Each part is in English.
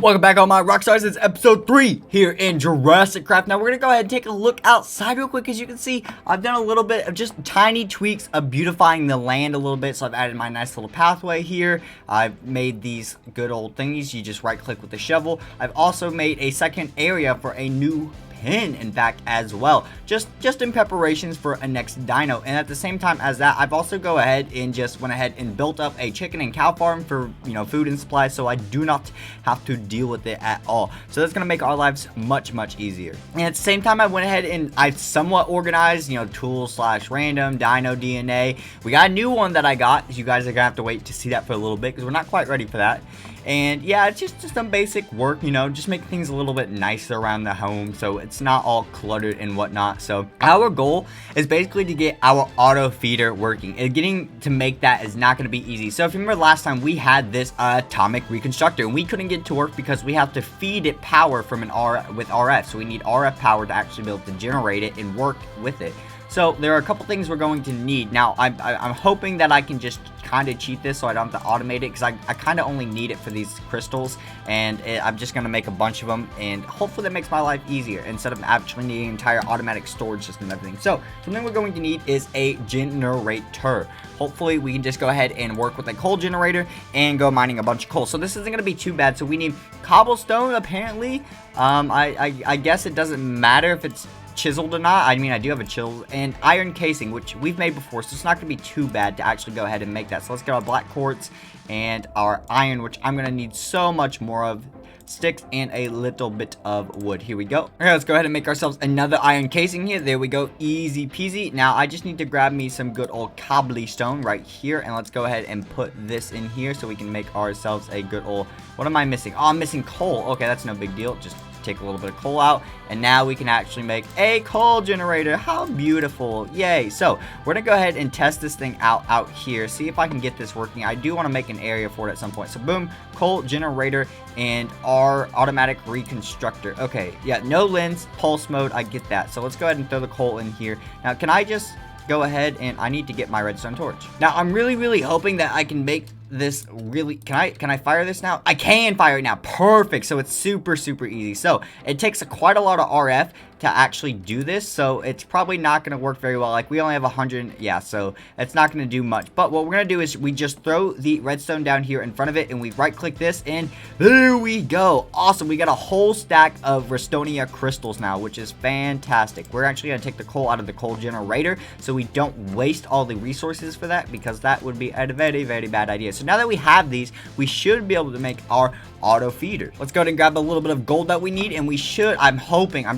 Welcome back, all my rock stars. It's episode 3 here in Jurassic Craft. Now we're gonna go ahead and take a look outside real quick. As you can see, I've done a little bit of just tiny tweaks of beautifying the land a little bit. So I've added my nice little pathway here. I've made these good old thingies. You just right click with the shovel. I've also made a second area for a new pen, in fact, as well, just in preparations for a next dino. And at the same time as that, I've also go ahead and just went ahead and built up a chicken and cow farm for, you know, food and supplies, so I do not have to deal with it at all. So that's gonna make our lives much easier. And at the same time, I went ahead and I somewhat organized, you know, tools / random dino DNA. We got a new one that I got. You guys are gonna have to wait to see that for a little bit because we're not quite ready for that. And yeah, it's just some basic work, you know, just make things a little bit nicer around the home so it's not all cluttered and whatnot. So our goal is basically to get our auto feeder working, and getting to make that is not going to be easy. So if you remember last time, we had this atomic reconstructor and we couldn't get it to work because we have to feed it power from an with RF. So we need RF power to actually be able to generate it and work with it. So there are a couple things we're going to need. Now, I'm hoping that I can just kind of cheat this so I don't have to automate it, because I kind of only need it for these crystals, and I'm just going to make a bunch of them, and hopefully that makes my life easier instead of actually needing an entire automatic storage system and everything. So something we're going to need is a generator. Hopefully we can just go ahead and work with a coal generator and go mining a bunch of coal. So this isn't going to be too bad. So we need cobblestone, apparently. I guess it doesn't matter if it's chiseled or not. I mean, I do have a chisel, and iron casing, which we've made before, so it's not going to be too bad to actually go ahead and make that. So let's get our black quartz and our iron, which I'm going to need so much more of, sticks, and a little bit of wood. Here we go. Okay, let's go ahead and make ourselves another iron casing here. There we go. Easy peasy. Now I just need to grab me some good old cobblestone right here, and let's go ahead and put this in here so we can make ourselves a good old, what am I missing? Oh, I'm missing coal. Okay, that's no big deal. Just take a little bit of coal out, and now we can actually make a coal generator. How beautiful. Yay. So we're gonna go ahead and test this thing out here, see if I can get this working. I do want to make an area for it at some point. So boom, coal generator and our automatic reconstructor. Okay, yeah, no lens, pulse mode, I get that. So let's go ahead and throw the coal in here. Now can I just go ahead, and I need to get my redstone torch. Now I'm really hoping that I can make this really, can I fire this now? I can fire it now. Perfect. So it's super easy. So it takes quite a lot of RF to actually do this, so it's probably not going to work very well. Like, we only have 100, yeah, so it's not going to do much. But what we're going to do is we just throw the redstone down here in front of it, and we right click this, and there we go. Awesome. We got a whole stack of Redstonia crystals now, which is fantastic. We're actually going to take the coal out of the coal generator so we don't waste all the resources for that, because that would be a very bad idea. So now that we have these, we should be able to make our auto feeder. Let's go ahead and grab a little bit of gold that we need, and we should, I'm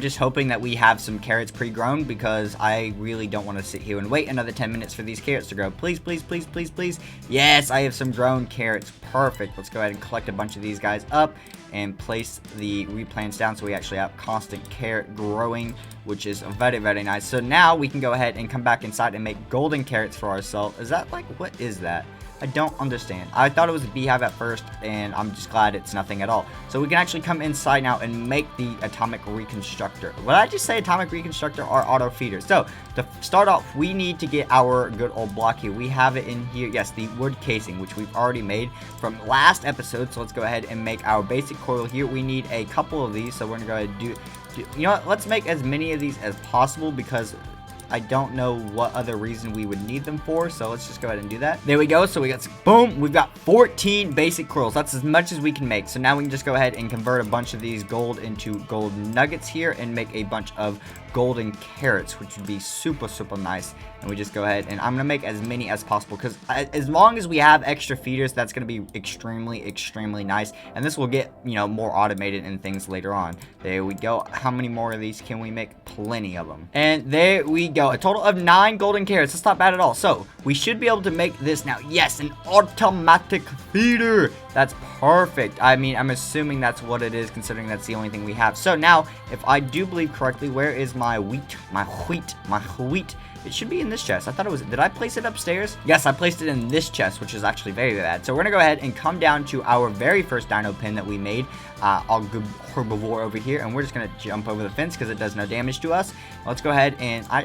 just hoping that we have some carrots pre-grown, because I really don't want to sit here and wait another 10 minutes for these carrots to grow. Please. Yes, I have some grown carrots. Perfect. Let's go ahead and collect a bunch of these guys up and place the replants down so we actually have constant carrot growing, which is very nice. So now we can go ahead and come back inside and make golden carrots for ourselves. Is that like, what is that? I don't understand. I thought it was a beehive at first, and I'm just glad it's nothing at all. So we can actually come inside now and make the atomic reconstructor. What did I just say? Atomic reconstructor or auto feeder? So to start off, we need to get our good old block here. We have it in here. Yes, the wood casing, which we've already made from last episode. So let's go ahead and make our basic coil here. We need a couple of these, so we're gonna go ahead and do you know what? Let's make as many of these as possible, because I don't know what other reason we would need them for, so let's just go ahead and do that. There we go. So we got, boom, we've got 14 basic coils. That's as much as we can make. So now we can just go ahead and convert a bunch of these gold into gold nuggets here and make a bunch of golden carrots, which would be super nice. And we just go ahead, and I'm gonna make as many as possible, because as long as we have extra feeders, that's gonna be extremely nice, and this will get, you know, more automated and things later on. There we go. How many more of these can we make? Plenty of them. And there we go, a total of 9 golden carrots. That's not bad at all. So we should be able to make this now. Yes, an automatic feeder. That's perfect. I mean, I'm assuming that's what it is, considering that's the only thing we have. So now, if I do believe correctly, where is my wheat? My wheat. It should be in this chest. I thought it was, did I place it upstairs? Yes, I placed it in this chest, which is actually very bad. So we're gonna go ahead and come down to our very first dino pin that we made. Our good herbivore over here, and we're just gonna jump over the fence because it does no damage to us. Let's go ahead and I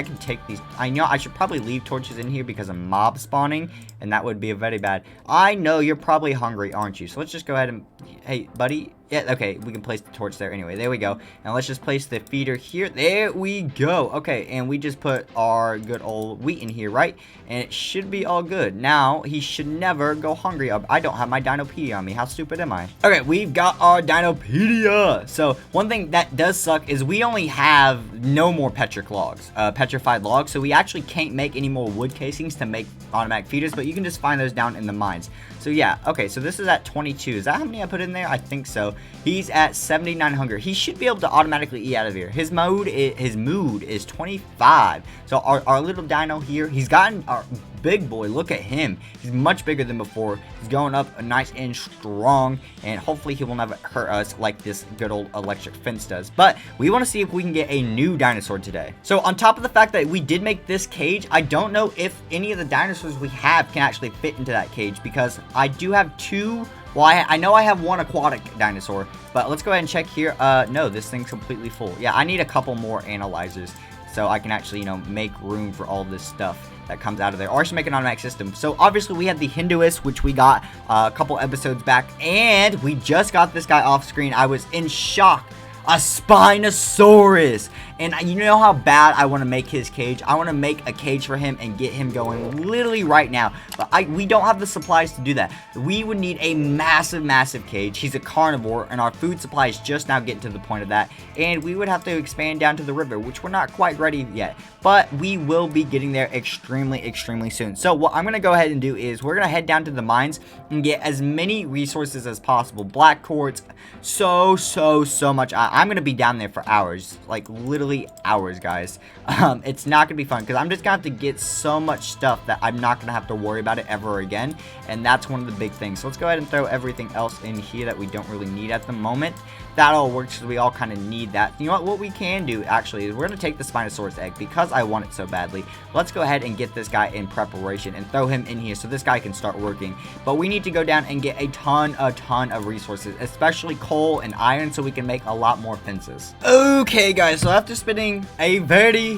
can take these. I know I should probably leave torches in here because of mob spawning, and that would be a very bad. I know you're probably hungry, aren't you? So let's just go ahead and, hey buddy. Yeah, okay, we can place the torch there anyway. There we go. And let's just place the feeder here. There we go. Okay, and we just put our good old wheat in here, right? And it should be all good. Now, he should never go hungry. I don't have my Dinopedia on me. How stupid am I? Okay, we've got our Dinopedia. So, one thing that does suck is we only have no more petrified logs. So, we actually can't make any more wood casings to make automatic feeders, but you can just find those down in the mines. So, yeah, okay, so this is at 22. Is that how many I put in there? I think so. He's at 79 hunger. He should be able to automatically eat out of here. His mood is 25. So our little dino here, he's gotten our big boy. Look at him. He's much bigger than before. He's going up nice and strong, and hopefully he will never hurt us like this good old electric fence does. But we want to see if we can get a new dinosaur today. So on top of the fact that we did make this cage, I don't know if any of the dinosaurs we have can actually fit into that cage, because I do have two. Well, I know I have one aquatic dinosaur, but let's go ahead and check here. No, this thing's completely full. Yeah, I need a couple more analyzers so I can actually, you know, make room for all this stuff that comes out of there. Or I should make an automatic system. So obviously we had the Hinduist, which we got a couple episodes back, and we just got this guy off screen. I was in shock. A Spinosaurus. And you know how bad I want to make his cage? I want to make a cage for him and get him going literally right now. But we don't have the supplies to do that. We would need a massive cage. He's a carnivore, and our food supply is just now getting to the point of that. And we would have to expand down to the river, which we're not quite ready yet. But we will be getting there extremely soon. So what I'm going to go ahead and do is we're going to head down to the mines and get as many resources as possible. Black quartz, so much. I'm going to be down there for hours, like literally hours, guys. It's not going to be fun because I'm just going to have to get so much stuff that I'm not going to have to worry about it ever again. And that's one of the big things. So let's go ahead and throw everything else in here that we don't really need at the moment. That all works because we all kind of need that. You know what we can do actually is we're going to take the Spinosaurus egg because I want it so badly. Let's go ahead and get this guy in preparation and throw him in here so this guy can start working. But we need to go down and get a ton of resources, especially coal and iron, so we can make a lot more fences. Okay guys, so after spending a very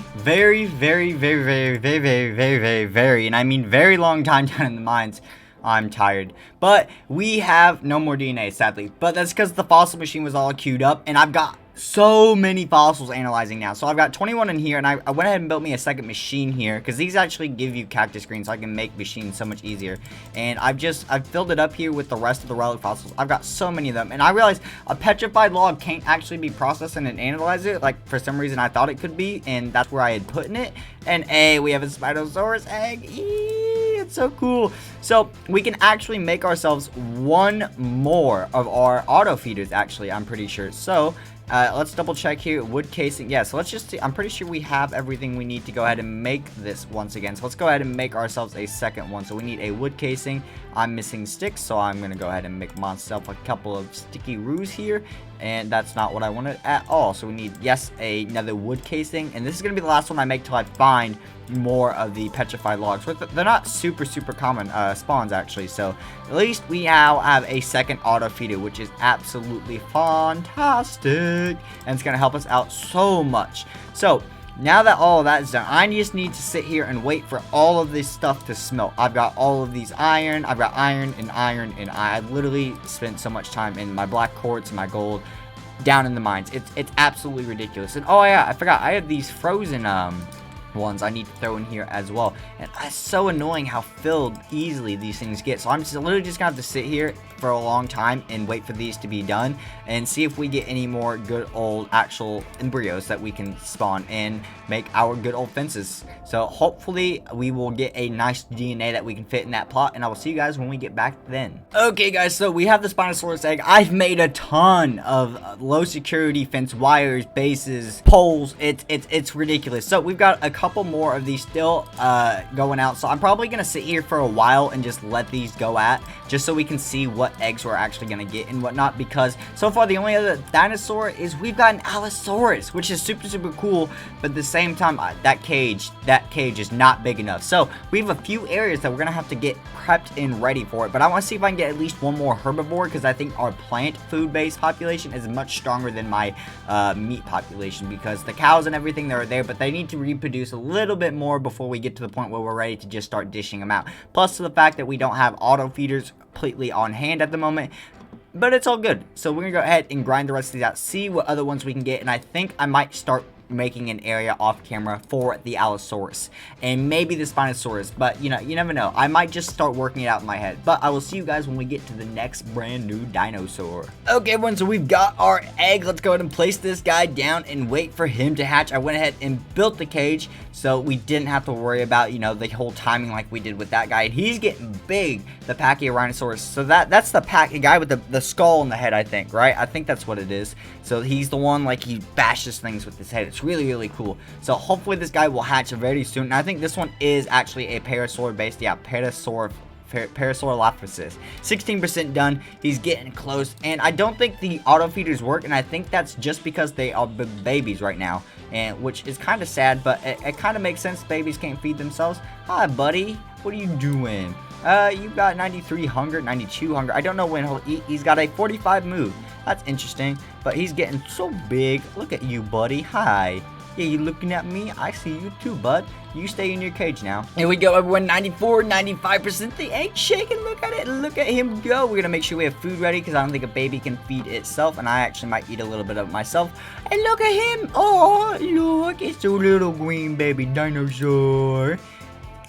and I mean very long time down in the mines, I'm tired. But we have no more DNA, sadly. But that's because the fossil machine was all queued up, and I've got so many fossils analyzing now. So I've got 21 in here, and I went ahead and built me a second machine here, because these actually give you cactus greens, so I can make machines so much easier. And I've filled it up here with the rest of the relic fossils. I've got so many of them, and I realized a petrified log can't actually be processed and analyzed it, like for some reason I thought it could be, and that's where I had put in it. And hey, we have a Spinosaurus egg. It's so cool. So we can actually make ourselves one more of our auto feeders, actually, I'm pretty sure. So let's double check here. Wood casing. Yeah, so let's just see. I'm pretty sure we have everything we need to go ahead and make this once again. So let's go ahead and make ourselves a second one. So we need a wood casing. I'm missing sticks, so I'm going to go ahead and make myself a couple of sticky roos here. And that's not what I wanted at all. So we need, yes, another wood casing. And this is going to be the last one I make till I find more of the petrified logs. They're not super common spawns, actually. So at least we now have a second auto feeder, which is absolutely fantastic. And it's going to help us out so much. So now that all of that is done, I just need to sit here and wait for all of this stuff to smelt. I've got all of these iron. I've got iron, and I literally spent so much time in my black quartz and my gold down in the mines. It's absolutely ridiculous. And oh yeah, I forgot. I have these frozen ones I need to throw in here as well. And it's so annoying how filled easily these things get. So I'm literally just gonna have to sit here for a long time and wait for these to be done and see if we get any more good old actual embryos that we can spawn and make our good old fences. So hopefully we will get a nice DNA that we can fit in that plot, and I will see you guys when we get back then. Okay guys, so we have the Spinosaurus egg. I've made a ton of low security fence wires, bases, poles. It's ridiculous. So we've got a couple more of these still going out, so I'm probably gonna sit here for a while and just let these go at, just so we can see what what eggs we're actually going to get and whatnot, because so far the only other dinosaur is we've got an Allosaurus, which is super, super cool, but at the same time, that cage is not big enough. So we have a few areas that we're going to have to get prepped and ready for it, but I want to see if I can get at least one more herbivore, because I think our plant food-based population is much stronger than my meat population, because the cows and everything that are there, but they need to reproduce a little bit more before we get to the point where we're ready to just start dishing them out. Plus to the fact that we don't have auto feeders completely on hand at the moment, but it's all good. So we're gonna go ahead and grind the rest of these out, see what other ones we can get, and I think I might start making an area off camera for the Allosaurus and maybe the Spinosaurus, but you know, you never know. I might just start working it out in my head, but I will see you guys when we get to the next brand new dinosaur. Okay everyone, so we've got our egg. Let's go ahead and place this guy down and wait for him to hatch. I went ahead and built the cage so we didn't have to worry about, you know, the whole timing like we did with that guy, and he's getting big, the Pachyrhinosaurus. So that's the guy with the skull on the head, I think, right? I think that's what it is. So he's the one, like, he bashes things with his head. It's really, really cool. So hopefully this guy will hatch very soon. And I think this one is actually a Parasaur based. Yeah, Parasaur Laphysis. 16% done. He's getting close. And I don't think the auto feeders work. And I think that's just because they are babies right now. And which is kind of sad, but it kind of makes sense. Babies can't feed themselves. Hi, buddy. What are you doing? You've got 93 hunger, 92 hunger. I don't know when he'll eat. He's got a 45 move. That's interesting. But he's getting so big. Look at you, buddy. Hi. Yeah, you looking at me? I see you too, bud. You stay in your cage now. Here we go, everyone. 94, 95%. The egg shaking. Look at it. Look at him go. We're going to make sure we have food ready, because I don't think a baby can feed itself. And I actually might eat a little bit of it myself. And look at him. Oh, look. It's a little green baby dinosaur.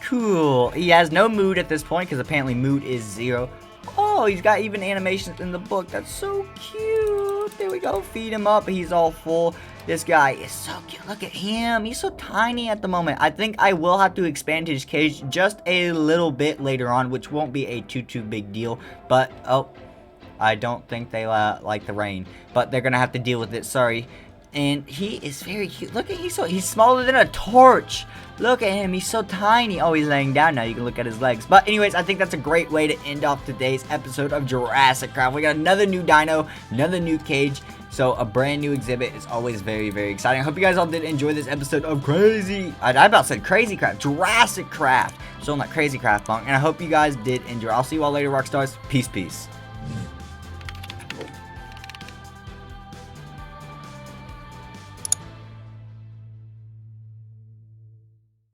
Cool. He has no mood at this point, because apparently mood is 0. Oh, he's got even animations in the book. That's so cute. There we go. Feed him up. He's all full. This guy is so cute. Look at him. He's so tiny at the moment. I think I will have to expand his cage just a little bit later on, which won't be a too big deal. But, oh, I don't think they like the rain. But they're going to have to deal with it. Sorry. And he is very cute. Look at he's smaller than a torch. Look at him. He's so tiny. Oh, he's laying down now. You can look at his legs. But anyways, I think that's a great way to end off today's episode of Jurassic Craft. We got another new dino, another new cage. So a brand new exhibit is always very, very exciting. I hope you guys all did enjoy this episode of I about said Crazy Craft, Jurassic Craft. Still not Crazy Craft Punk. And I hope you guys did enjoy. I'll see you all later, Rockstars. Peace, peace.